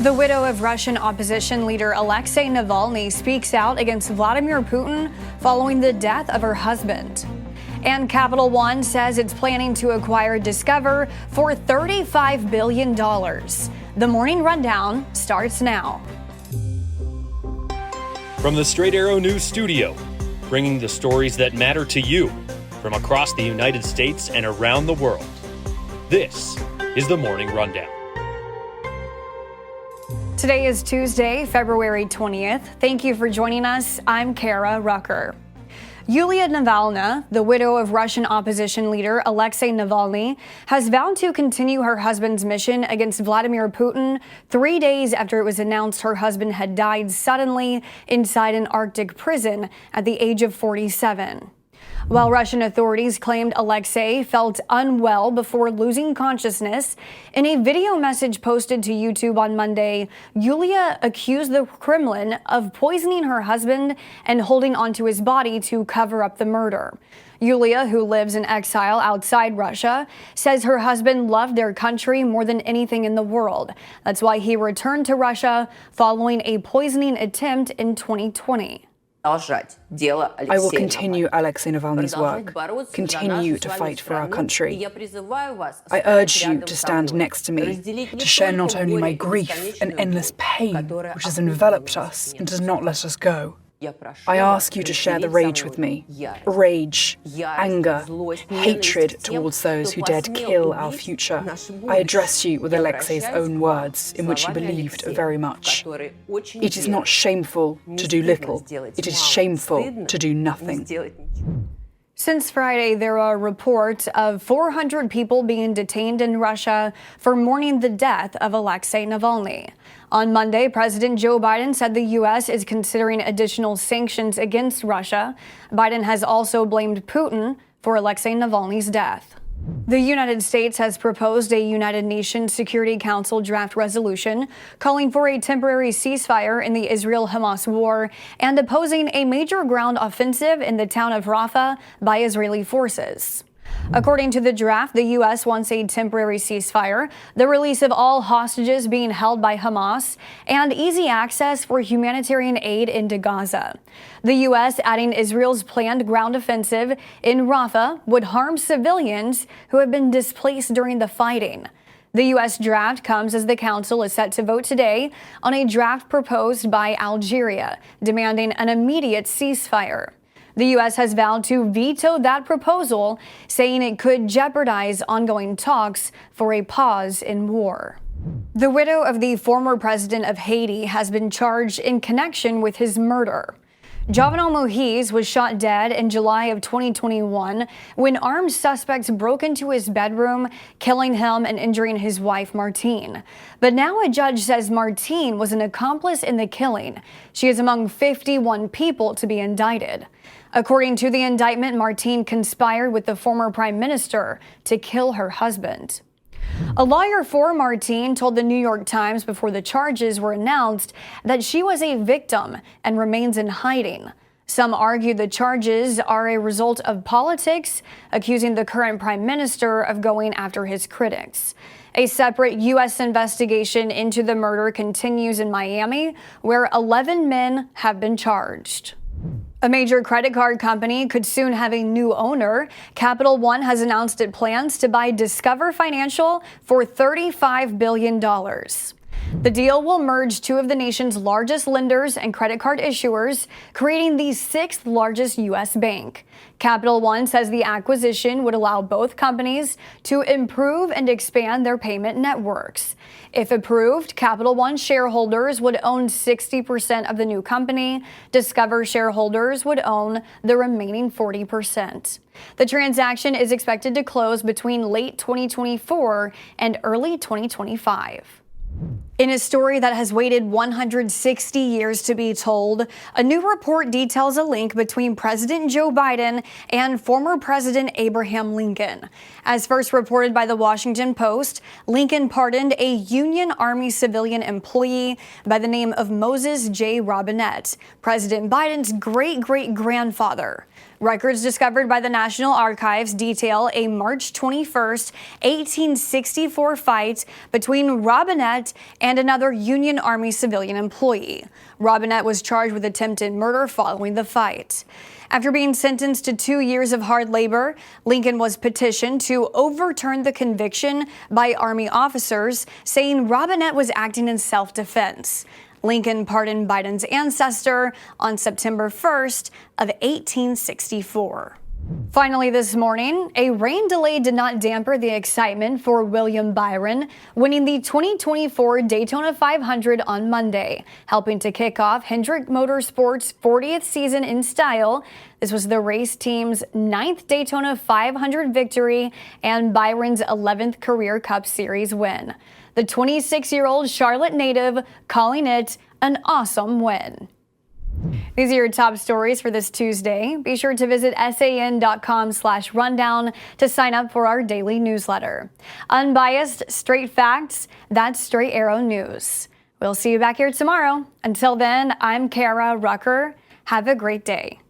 The widow of Russian opposition leader Alexei Navalny speaks out against Vladimir Putin following the death of her husband. And Capital One says it's planning to acquire Discover for $35 billion. The Morning Rundown starts now. From the Straight Arrow News Studio, bringing the stories that matter to you from across the United States and around the world. This is the Morning Rundown. Today is Tuesday, February 20th. Thank you for joining us. I'm Kara Rucker. Yulia Navalny, the widow of Russian opposition leader Alexei Navalny, has vowed to continue her husband's mission against Vladimir Putin 3 days after it was announced her husband had died suddenly inside an Arctic prison at the age of 47. While Russian authorities claimed Alexei felt unwell before losing consciousness, in a video message posted to YouTube on Monday, Yulia accused the Kremlin of poisoning her husband and holding onto his body to cover up the murder. Yulia, who lives in exile outside Russia, says her husband loved their country more than anything in the world. That's why he returned to Russia following a poisoning attempt in 2020. I will continue Alexei Navalny's work, continue to fight for our country. I urge you to stand next to me, to share not only my grief and endless pain, which has enveloped us and does not let us go. I ask you to share the rage with me, rage, anger, hatred towards those who dared kill our future. I address you with Alexei's own words, in which he believed very much. It is not shameful to do little. It is shameful to do nothing. Since Friday, there are reports of 400 people being detained in Russia for mourning the death of Alexei Navalny. On Monday, President Joe Biden said the U.S. is considering additional sanctions against Russia. Biden has also blamed Putin for Alexei Navalny's death. The United States has proposed a United Nations Security Council draft resolution calling for a temporary ceasefire in the Israel-Hamas war and opposing a major ground offensive in the town of Rafah by Israeli forces. According to the draft, the U.S. wants a temporary ceasefire, the release of all hostages being held by Hamas, and easy access for humanitarian aid into Gaza. The U.S. adding Israel's planned ground offensive in Rafah would harm civilians who have been displaced during the fighting. The U.S. draft comes as the Council is set to vote today on a draft proposed by Algeria, demanding an immediate ceasefire. The U.S. has vowed to veto that proposal, saying it could jeopardize ongoing talks for a pause in war. The widow of the former president of Haiti has been charged in connection with his murder. Jovenel Moïse was shot dead in July of 2021 when armed suspects broke into his bedroom, killing him and injuring his wife, Martine. But now a judge says Martine was an accomplice in the killing. She is among 51 people to be indicted. According to the indictment, Martine conspired with the former prime minister to kill her husband. A lawyer for Martine told the New York Times before the charges were announced that she was a victim and remains in hiding. Some argue the charges are a result of politics, accusing the current prime minister of going after his critics. A separate U.S. investigation into the murder continues in Miami, where 11 men have been charged. A major credit card company could soon have a new owner. Capital One has announced it plans to buy Discover Financial for $35 billion. The deal will merge two of the nation's largest lenders and credit card issuers, creating the sixth largest U.S. bank. Capital One says the acquisition would allow both companies to improve and expand their payment networks. If approved, Capital One shareholders would own 60% of the new company. Discover shareholders would own the remaining 40%. The transaction is expected to close between late 2024 and early 2025. In a story that has waited 160 years to be told, a new report details a link between President Joe Biden and former President Abraham Lincoln. As first reported by the Washington Post, Lincoln pardoned a Union Army civilian employee by the name of Moses J. Robinette, President Biden's great-great-grandfather. Records discovered by the National Archives detail a March 21, 1864 fight between Robinette and another Union Army civilian employee. Robinette was charged with attempted murder following the fight. After being sentenced to 2 years of hard labor, Lincoln was petitioned to overturn the conviction by Army officers, saying Robinette was acting in self-defense. Lincoln pardoned Biden's ancestor on September 1st of 1864. Finally this morning, a rain delay did not damper the excitement for William Byron winning the 2024 Daytona 500 on Monday, helping to kick off Hendrick Motorsports' 40th season in style. This was the race team's 9th Daytona 500 victory and Byron's 11th career Cup Series win. The 26-year-old Charlotte native calling it an awesome win. These are your top stories for this Tuesday. Be sure to visit san.com/rundown to sign up for our daily newsletter. Unbiased, straight facts, that's Straight Arrow News. We'll see you back here tomorrow. Until then, I'm Kara Rucker. Have a great day.